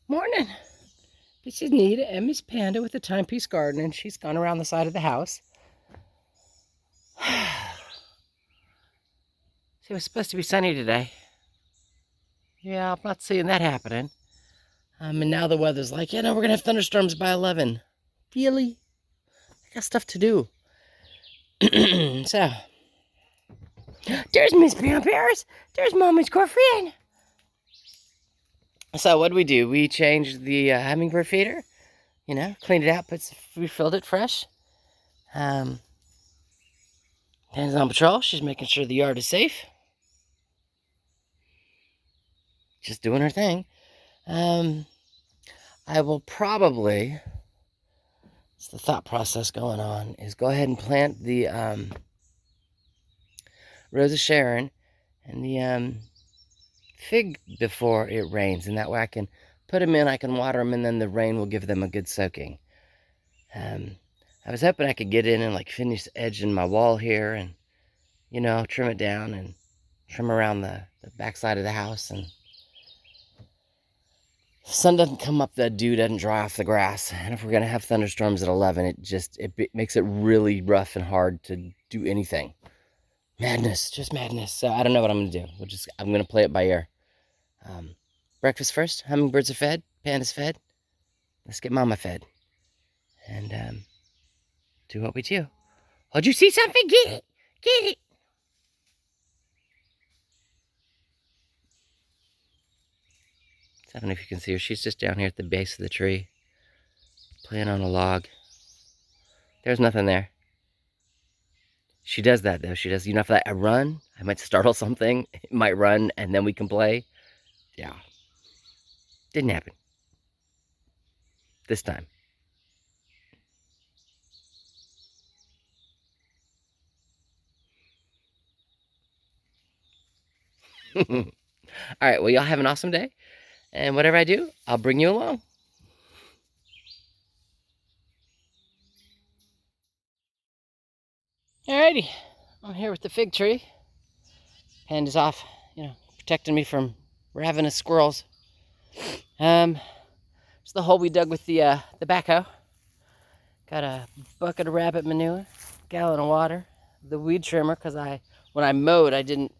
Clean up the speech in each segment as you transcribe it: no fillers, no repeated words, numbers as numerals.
Morning. This is Nita and Miss Panda with the Timepiece Garden, and she's gone around the side of the house. It was supposed to be sunny today. Yeah, I'm not seeing that happening. And now the weather's like, we're going to have thunderstorms by 11. Really? I got stuff to do. So, there's Miss Pampers. There's Mommy's girlfriend. So what do? We changed the hummingbird feeder. Cleaned it out, refilled it fresh. Hands on patrol. She's making sure the yard is safe. Just doing her thing. I will probably, it's the thought process going on, is go ahead and plant the Rose of Sharon and the fig before it rains, and that way I can put them in, I can water them, and then the rain will give them a good soaking. I was hoping I could get in and like finish edging my wall here and, trim it down and trim around the backside of the house. And if the sun doesn't come up, the dew doesn't dry off the grass. And if we're going to have thunderstorms at 11, it makes it really rough and hard to do anything. Madness, just madness. So I don't know what I'm going to do. I'm going to play it by ear. Breakfast first. Hummingbirds are fed. Pandas fed. Let's get Mama fed. And do what we do. Oh, did you see something? Get it. Get it. I don't know if you can see her. She's just down here at the base of the tree, playing on a log. There's nothing there. She does that, though. She does, if I run, I might startle something. It might run, and then we can play. Yeah. Didn't happen. This time. All right, well, y'all have an awesome day. And whatever I do, I'll bring you along. Alrighty, I'm here with the fig tree. Panda's off, protecting me from ravenous squirrels. It's the hole we dug with the backhoe. Got a bucket of rabbit manure, gallon of water, the weed trimmer, because when I mowed, I didn't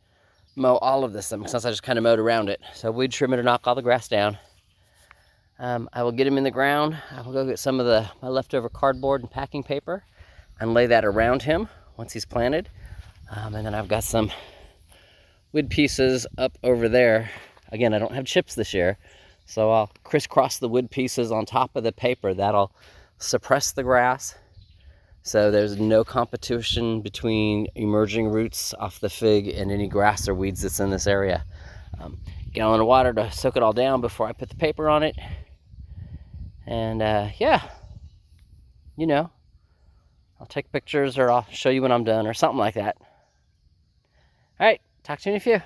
mow all of this since I just kind of mowed around it. So weed trimmer to knock all the grass down. I will get him in the ground. I will go get some of my leftover cardboard and packing paper and lay that around him once he's planted. And then I've got some wood pieces up over there. Again, I don't have chips this year, so I'll crisscross the wood pieces on top of the paper. That'll suppress the grass, so there's no competition between emerging roots off the fig and any grass or weeds that's in this area. Gallon of water to soak it all down before I put the paper on it. And yeah, I'll take pictures or I'll show you when I'm done or something like that. All right, talk to you in a few.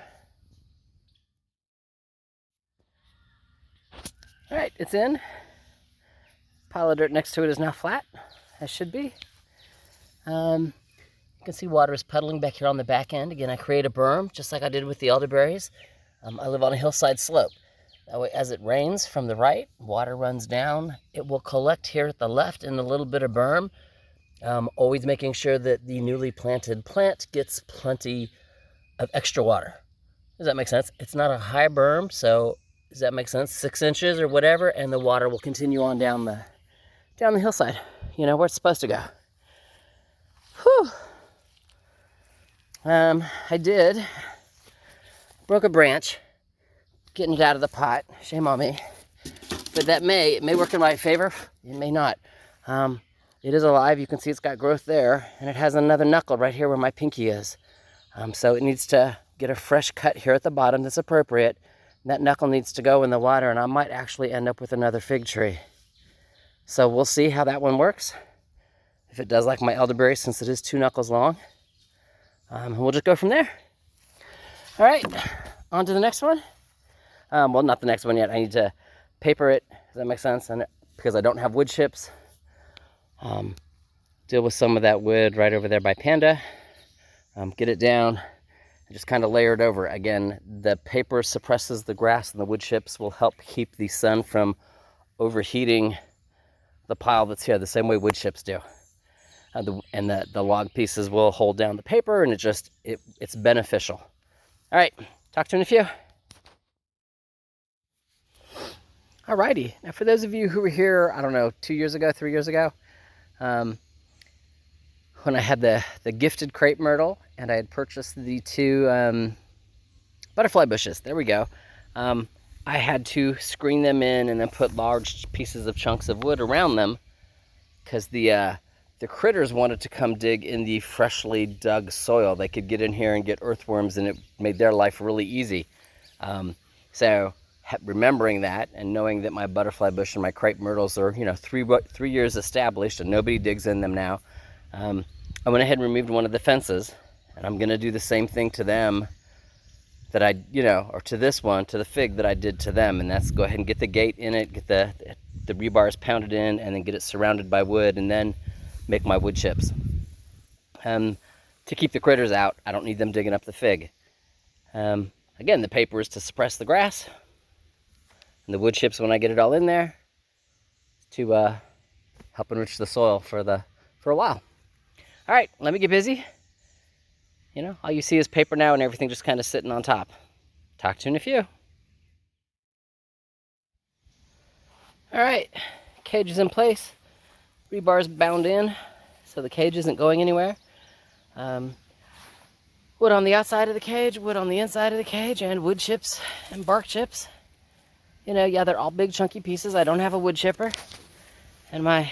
All right, it's in. Pile of dirt next to it is now flat, as should be. You can see water is puddling back here on the back end. Again, I create a berm, just like I did with the elderberries. I live on a hillside slope. That way, as it rains from the right, water runs down. It will collect here at the left in a little bit of berm, always making sure that the newly planted plant gets plenty of extra water. Does that make sense? It's not a high berm, so does that make sense? 6 inches or whatever, and the water will continue on down the hillside, where it's supposed to go. Whew. I broke a branch, getting it out of the pot. Shame on me. But it may work in my favor. It may not. It is alive. You can see it's got growth there, and it has another knuckle right here where my pinky is. So it needs to get a fresh cut here at the bottom that's appropriate. That knuckle needs to go in the water, and I might actually end up with another fig tree. So we'll see how that one works. If it does like my elderberry, since it is 2 knuckles long. We'll just go from there. All right, on to the next one. Well, not the next one yet. I need to paper it. Does that make sense? And because I don't have wood chips, deal with some of that wood right over there by Panda. Get it down and just kind of layer it over. Again, the paper suppresses the grass, and the wood chips will help keep the sun from overheating the pile that's here the same way wood chips do. The log pieces will hold down the paper, and it's beneficial. All right, talk to you in a few. Alrighty, now for those of you who were here, I don't know, 2 years ago, 3 years ago, when I had the gifted crepe myrtle, and I had purchased the 2 butterfly bushes, there we go. I had to screen them in and then put large pieces of chunks of wood around them, because the critters wanted to come dig in the freshly dug soil. They could get in here and get earthworms, and it made their life really easy. So remembering that and knowing that my butterfly bush and my crepe myrtles are, 3 years established and nobody digs in them now, I went ahead and removed one of the fences, and I'm gonna do the same thing to them that I, or to this one, to the fig, that I did to them, and that's go ahead and get the gate in it, get the rebars pounded in, and then get it surrounded by wood, and then make my wood chips. To keep the critters out, I don't need them digging up the fig. Again, the paper is to suppress the grass, and the wood chips, when I get it all in there, to help enrich the soil for a while. All right, let me get busy. All you see is paper now, and everything just kind of sitting on top. Talk to you in a few. All right, cage is in place. Rebar's bound in, so the cage isn't going anywhere. Wood on the outside of the cage, wood on the inside of the cage, and wood chips and bark chips. Yeah, they're all big chunky pieces. I don't have a wood chipper. And my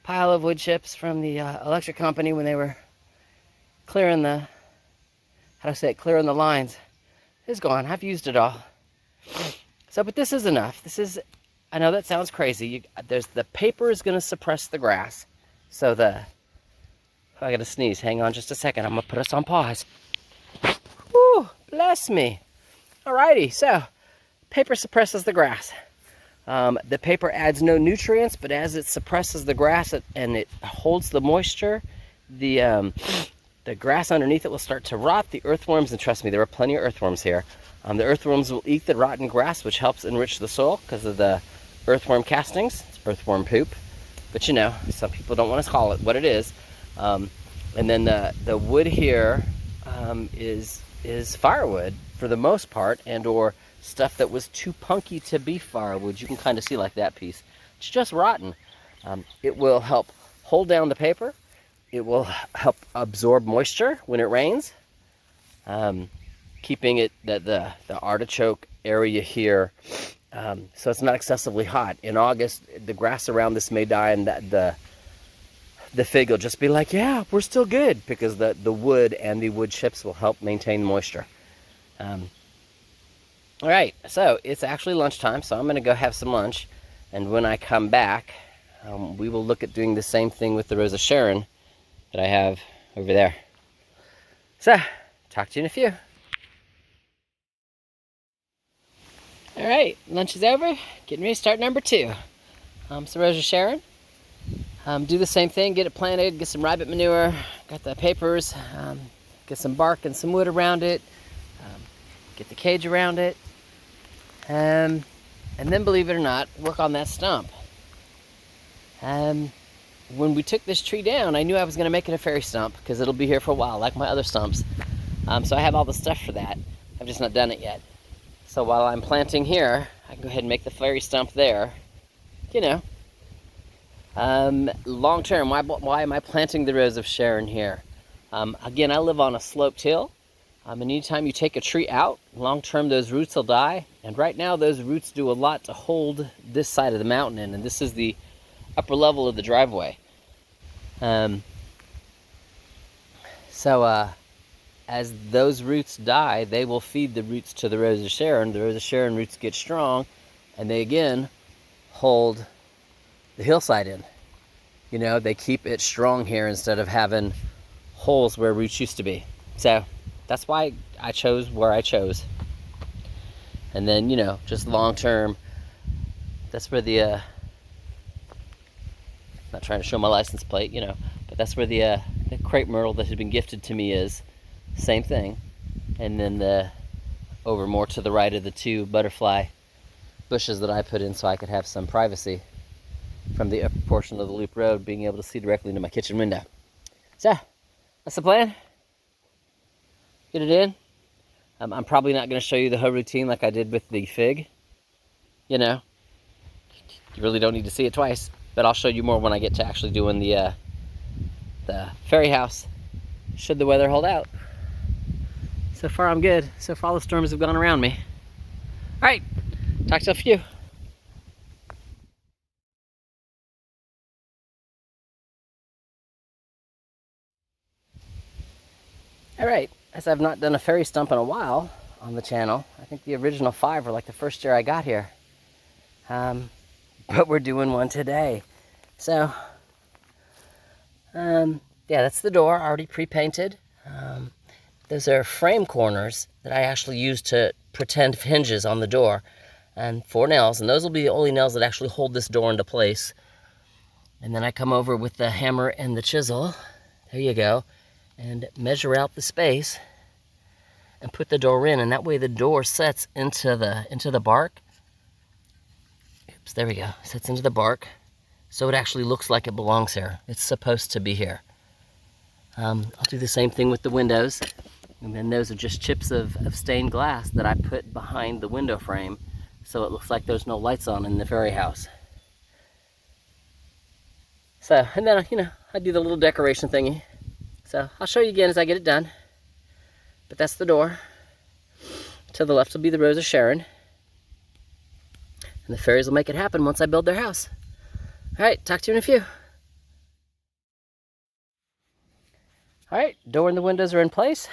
pile of wood chips from the electric company, when they were clearing the, clearing the lines, is gone. I've used it all. So, but this is enough. I know that sounds crazy. The paper is going to suppress the grass. So I got to sneeze. Hang on just a second. I'm going to put us on pause. Whew, bless me. Alrighty, so paper suppresses the grass. The paper adds no nutrients, but as it suppresses the grass and it holds the moisture, the grass underneath it will start to rot. The earthworms, and trust me, there are plenty of earthworms here. The earthworms will eat the rotten grass, which helps enrich the soil because of the earthworm castings. It's earthworm poop, but some people don't want to call it what it is. And then the wood here is firewood for the most part, and or stuff that was too punky to be firewood. You can kind of see like that piece. It's just rotten. It will help hold down the paper. It will help absorb moisture when it rains, keeping it the artichoke area here, so it's not excessively hot. In August, the grass around this may die, and the fig will just be like, yeah, we're still good, because the wood and the wood chips will help maintain moisture. All right, so it's actually lunchtime, so I'm going to go have some lunch, and when I come back, we will look at doing the same thing with the Rose of Sharon that I have over there. So, talk to you in a few. All right, lunch is over. Getting ready to start number 2. So Rose of Sharon. Do the same thing, get it planted, get some rabbit manure, got the papers, get some bark and some wood around it, get the cage around it, and then, believe it or not, work on that stump. When we took this tree down, I knew I was going to make it a fairy stump, because it'll be here for a while, like my other stumps. So I have all the stuff for that. I've just not done it yet. So while I'm planting here, I can go ahead and make the fairy stump there. Long term, why am I planting the Rose of Sharon here? Again, I live on a sloped hill. And anytime you take a tree out, long term those roots will die. And right now those roots do a lot to hold this side of the mountain in. And this is the upper level of the driveway. So as those roots die, they will feed the roots to the Rose of Sharon. The Rose of Sharon roots get strong, and they again hold the hillside in. They keep it strong here instead of having holes where roots used to be. So that's why I chose where I chose. And then, just long term, that's where the not trying to show my license plate, but that's where the crepe myrtle that had been gifted to me is. Same thing. And then over more to the right of the 2 butterfly bushes that I put in so I could have some privacy from the upper portion of the loop road, being able to see directly into my kitchen window. So, that's the plan. Get it in. I'm probably not going to show you the whole routine like I did with the fig. You know, you really don't need to see it twice, but I'll show you more when I get to actually doing the fairy house, should the weather hold out. So far I'm good. So far all the storms have gone around me. All right, talk to a few. All right, as I've not done a fairy stump in a while on the channel, I think the original 5 were like the first year I got here. But we're doing one today. So, yeah, that's the door, already pre-painted. Those are frame corners that I actually use to pretend hinges on the door, and 4 nails, and those will be the only nails that actually hold this door into place. And then I come over with the hammer and the chisel, there you go, and measure out the space and put the door in, and that way the door sets into the bark. Oops, there we go, sets into the bark, so it actually looks like it belongs here. It's supposed to be here. I'll do the same thing with the windows. And then those are just chips of stained glass that I put behind the window frame, so it looks like there's no lights on in the fairy house. So, and then, you know, I do the little decoration thingy. So I'll show you again as I get it done. But that's the door. To the left will be the Rose of Sharon. And the fairies will make it happen once I build their house. All right, talk to you in a few. All right, door and the windows are in place.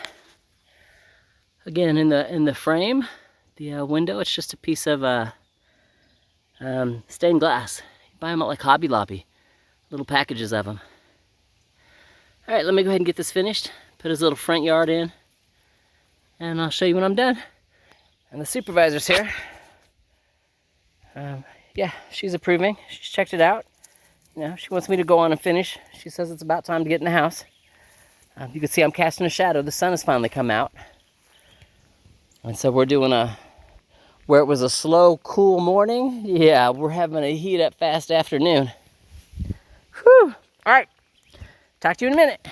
Again, in the frame, the window, it's just a piece of stained glass. You buy them at like Hobby Lobby, little packages of them. All right, let me go ahead and get this finished. Put his little front yard in, and I'll show you when I'm done. And the supervisor's here. Yeah, she's approving. She's checked it out. You know, she wants me to go on and finish. She says it's about time to get in the house. You can see I'm casting a shadow. The sun has finally come out. And so we're doing where it was a slow, cool morning, yeah, we're having a heat up fast afternoon. Whew. All right, talk to you in a minute.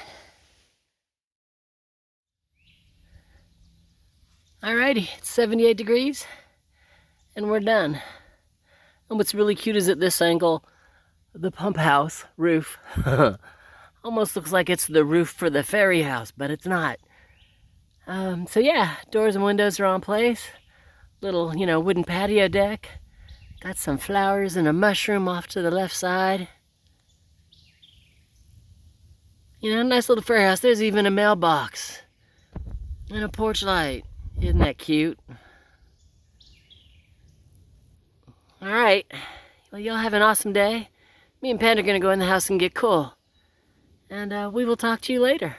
All righty, it's 78 degrees, and we're done. And what's really cute is at this angle, the pump house roof almost looks like it's the roof for the fairy house, but it's not. So yeah, doors and windows are on place. Little, you know, wooden patio deck. Got some flowers and a mushroom off to the left side. You know, nice little fairy house. There's even a mailbox and a porch light. Isn't that cute? All right, well, y'all have an awesome day. Me and Pat are gonna go in the house and get cool. And we will talk to you later.